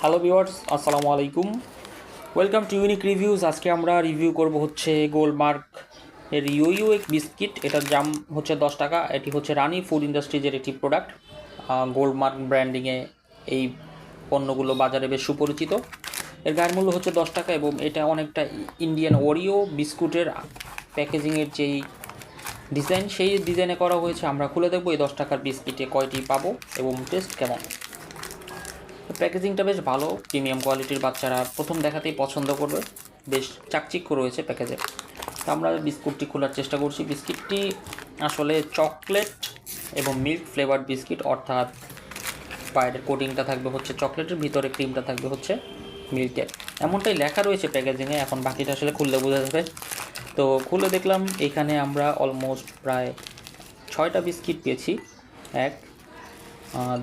Hello viewers, আসসালামু আলাইকুম। Welcome to unique reviews. আজকে আমরা রিভিউ করব হচ্ছে গোলমার্ক এর ইউ এক বিস্কিট। এটার দাম হচ্ছে 10 টাকা। এটি হচ্ছে রানি ফুড ইন্ডাস্ট্রিজের একটি প্রোডাক্ট। গোলমার্ক ব্র্যান্ডিংয়ে এই পণ্যগুলো বাজারে বেশ সুপরিচিত। এর গায়ের মূল্য হচ্ছে 10 টাকা এবং এটা অনেকটা ইন্ডিয়ান ওরিও বিস্কুটের প্যাকেজিংয়ের যেই ডিজাইন, সেই ডিজাইনে করা হয়েছে। আমরা খুলে দেখবো এই 10 টাকার বিস্কিটে কয়টি পাবো এবং টেস্ট কেমন। প্যাকেজিংটা বেশ ভালো, প্রিমিয়াম কোয়ালিটির, বাচ্চারা প্রথম দেখাতেই পছন্দ করবে। বেশ চাকচিক্য রয়েছে প্যাকেজে। তো আমরা বিস্কুটটি খোলার চেষ্টা করছি। বিস্কিটটি আসলে চকলেট এবং মিল্ক ফ্লেভার্ড বিস্কিট, অর্থাৎ বাইরের কোটিংটা থাকবে হচ্ছে চকলেটের, ভিতরে ক্রিমটা থাকবে হচ্ছে মিল্কের, এমনটাই লেখা রয়েছে প্যাকেজিংয়ে। এখন বাকিটা আসলে খুললে বোঝা যাবে। তো খুলে দেখলাম এখানে আমরা অলমোস্ট প্রায় 6টা বিস্কিট পেয়েছি। 1,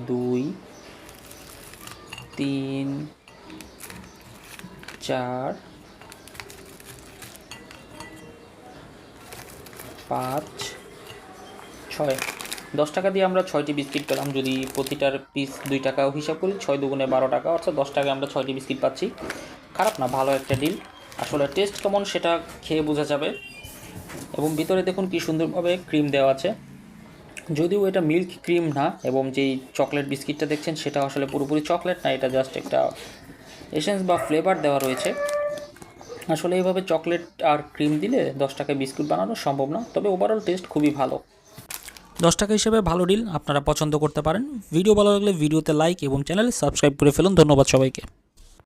2, 3, 4, 5, 6। 10 টাকা দিয়ে আমরা 6টি বিস্কিট পেলাম। যদি প্রতিটার পিস 2 টাকাও হিসাব করি, 6 দুগুণে 12 টাকা, অর্থাৎ 10 টাকায় আমরা 6টি বিস্কিট পাচ্ছি। খারাপ না, ভালো একটা ডিল। আসলে টেস্ট কেমন সেটা খেয়ে বোঝা যাবে। এবং ভিতরে দেখুন কি সুন্দরভাবে ক্রিম দেওয়া আছে, যদিও এটা মিল্ক ক্রিম না। এবং যেই চকলেট বিস্কিটটা দেখছেন সেটা আসলে পুরোপুরি চকলেট না, এটা জাস্ট একটা এসেন্স বা ফ্লেভার দেওয়া রয়েছে। আসলে এইভাবে চকলেট আর ক্রিম দিলে 10 টাকায় বিস্কুট বানানো সম্ভব না, তবে ওভারঅল টেস্ট খুবই ভালো। 10 টাকা হিসেবে ভালো ডিল, আপনারা পছন্দ করতে পারেন। ভিডিও ভালো লাগলে ভিডিওতে লাইক এবং চ্যানেলে সাবস্ক্রাইব করে ফেলুন। ধন্যবাদ সবাইকে।